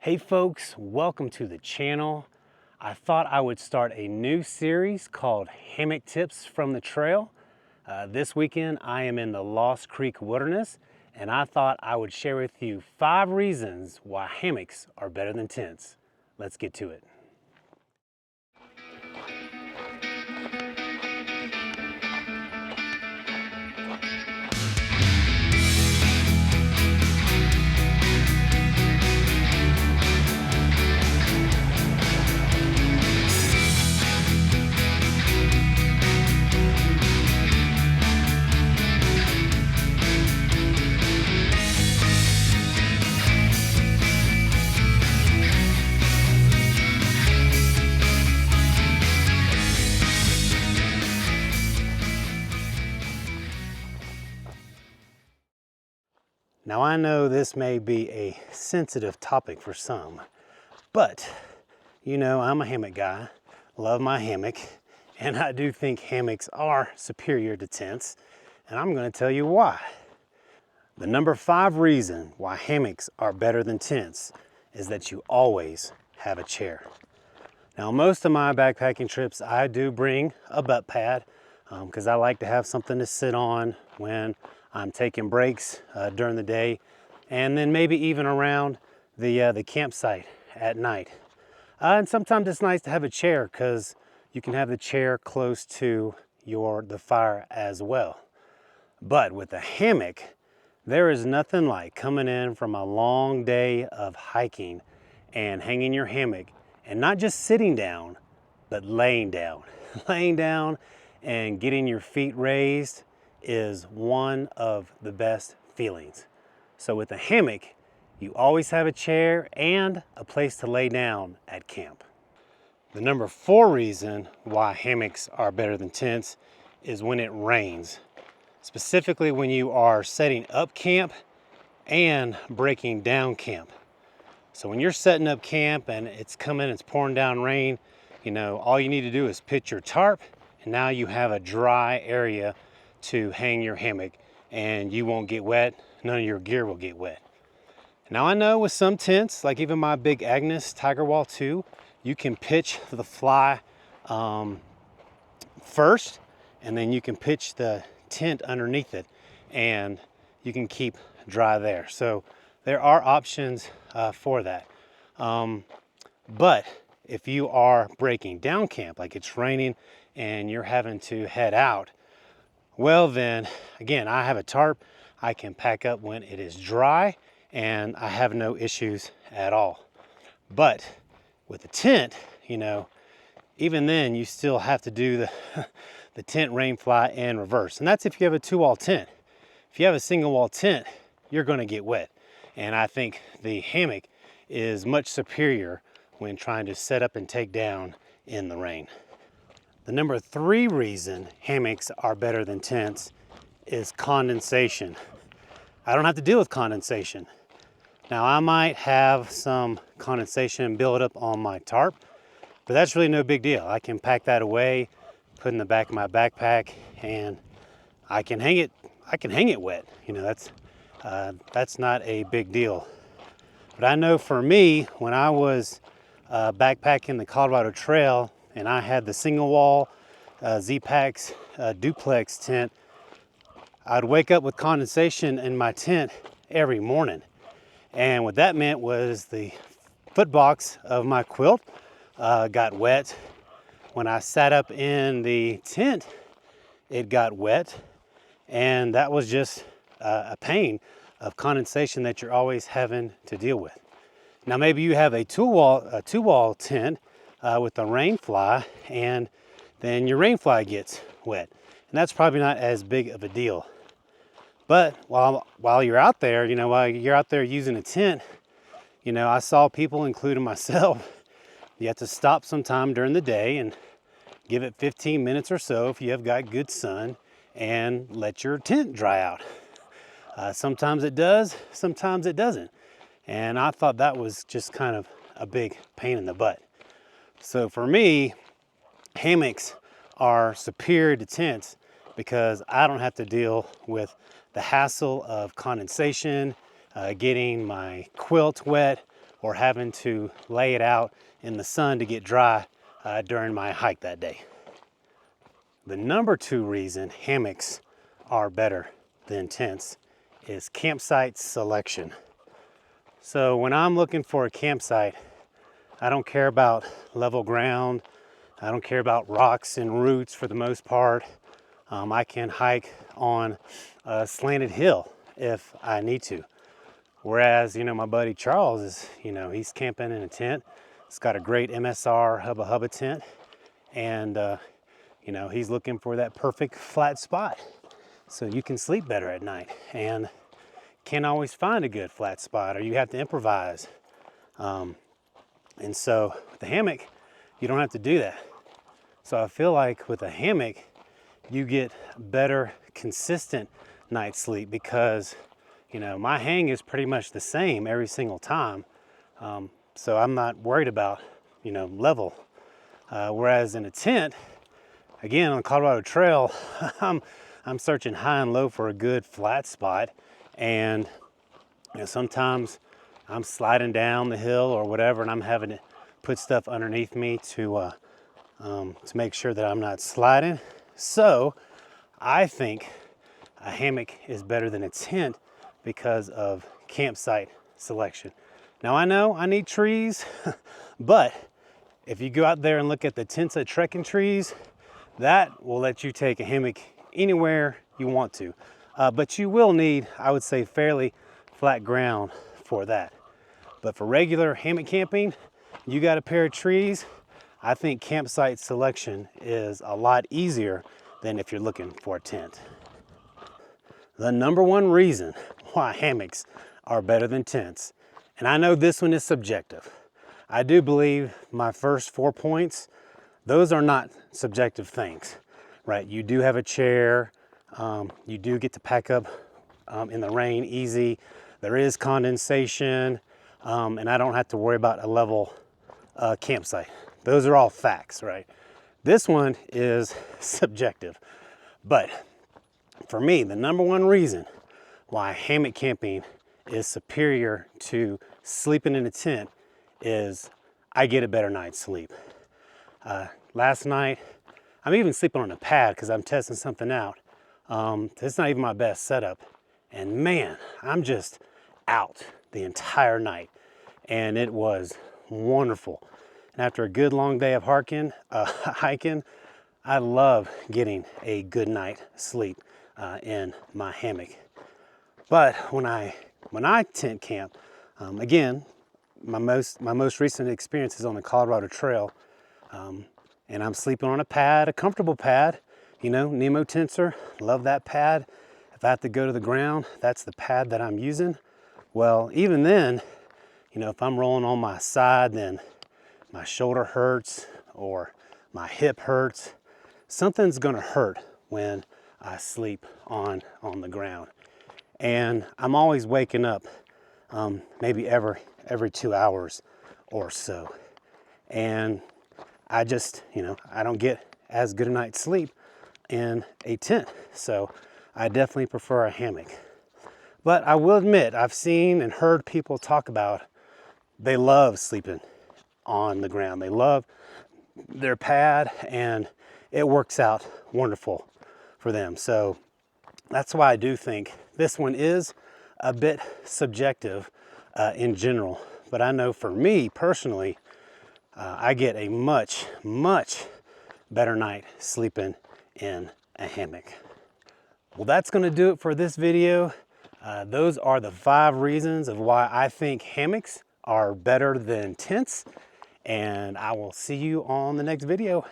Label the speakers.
Speaker 1: Hey folks, welcome to the channel. I thought I would start a new series called Hammock Tips from the Trail. This weekend I am in the Lost Creek Wilderness, and I thought I would share with you 5 reasons why hammocks are better than tents. Let's get to it. Now I know this may be a sensitive topic for some, but you know I'm a hammock guy, love my hammock, and I do think hammocks are superior to tents, and I'm going to tell you why. The number 5 reason why hammocks are better than tents is that you always have a chair. Now most of my backpacking trips I do bring a butt pad because I like to have something to sit on when I'm taking breaks during the day, and then maybe even around the campsite at night. And sometimes it's nice to have a chair because you can have the chair close to the fire as well. But with a hammock, there is nothing like coming in from a long day of hiking and hanging your hammock and not just sitting down, but laying down. Laying down and getting your feet raised is one of the best feelings. So with a hammock, you always have a chair and a place to lay down at camp. The number 4 reason why hammocks are better than tents is when it rains. Specifically when you are setting up camp and breaking down camp. So when you're setting up camp and it's pouring down rain, you know, all you need to do is pitch your tarp, and now you have a dry area to hang your hammock, and you won't get wet. None of your gear will get wet. Now I know with some tents, like even my big Agnes Tiger Wall 2, you can pitch the fly first, and then you can pitch the tent underneath it, and you can keep dry there. So there are options for that. But if you are breaking down camp, like it's raining and you're having to head out, well then, again, I have a tarp. I can pack up when it is dry and I have no issues at all. But with a tent, you know, even then you still have to do the tent rain fly in reverse. And that's if you have a 2-wall tent. If you have a single wall tent, you're gonna get wet. And I think the hammock is much superior when trying to set up and take down in the rain. The number 3 reason hammocks are better than tents is condensation. I don't have to deal with condensation. Now I might have some condensation build up on my tarp, but that's really no big deal. I can pack that away, put in the back of my backpack, and I can hang it wet. You know, that's not a big deal. But I know for me, when I was backpacking the Colorado Trail and I had the single wall Z-Packs duplex tent, I'd wake up with condensation in my tent every morning. And what that meant was the foot box of my quilt got wet. When I sat up in the tent, it got wet. And that was just a pain of condensation that you're always having to deal with. Now maybe you have a two-wall tent with the rain fly, and then your rain fly gets wet. And that's probably not as big of a deal. But while you're out there, you know, while you're out there using a tent, you know, I saw people, including myself, you have to stop sometime during the day and give it 15 minutes or so if you have got good sun and let your tent dry out. Sometimes it does, sometimes it doesn't. And I thought that was just kind of a big pain in the butt. So for me, hammocks are superior to tents because I don't have to deal with the hassle of condensation, getting my quilt wet, or having to lay it out in the sun to get dry during my hike that day. The number 2 reason hammocks are better than tents is campsite selection. So when I'm looking for a campsite, I don't care about level ground. I don't care about rocks and roots for the most part. I can hike on a slanted hill if I need to. Whereas, my buddy Charles is, he's camping in a tent. It's got a great MSR Hubba Hubba tent. And, he's looking for that perfect flat spot so you can sleep better at night. And can't always find a good flat spot, or you have to improvise. And so with the hammock, you don't have to do that. So I feel like with a hammock, you get better consistent night's sleep because, my hang is pretty much the same every single time. So I'm not worried about, level. Whereas in a tent, again, on the Colorado Trail, I'm searching high and low for a good flat spot. And sometimes I'm sliding down the hill or whatever, and I'm having to put stuff underneath me to make sure that I'm not sliding. So I think a hammock is better than a tent because of campsite selection. Now I know I need trees, but if you go out there and look at the tents at trekking trees, that will let you take a hammock anywhere you want to. But you will need, I would say, fairly flat ground for that. But for regular hammock camping, you got a pair of trees, I think campsite selection is a lot easier than if you're looking for a tent. The number 1 reason why hammocks are better than tents, and I know this one is subjective. I do believe my first 4 points, those are not subjective things, right? You do have a chair, you do get to pack up in the rain easy. There is condensation, and I don't have to worry about a level campsite. Those are all facts, right? This one is subjective. But for me, the number 1 reason why hammock camping is superior to sleeping in a tent is I get a better night's sleep. Last night, I'm even sleeping on a pad because I'm testing something out. It's not even my best setup. And man, I'm just out the entire night. And it was wonderful. And after a good long day of hiking, I love getting a good night sleep in my hammock. But when I tent camp, again, my most recent experience is on the Colorado Trail, and I'm sleeping on a pad, a comfortable pad, Nemo Tensor, love that pad. If I have to go to the ground, that's the pad that I'm using. Well, even then, if I'm rolling on my side, then my shoulder hurts or my hip hurts. Something's gonna hurt when I sleep on the ground. And I'm always waking up maybe every 2 hours or so. And I just, I don't get as good a night's sleep in a tent. So I definitely prefer a hammock. But I will admit, I've seen and heard people talk about they love sleeping on the ground. They love their pad and it works out wonderful for them. So that's why I do think this one is a bit subjective in general. But I know for me personally, I get a much, much better night sleeping in a hammock. Well, that's gonna do it for this video. Those are the 5 reasons of why I think hammocks are better than tents. And I will see you on the next video.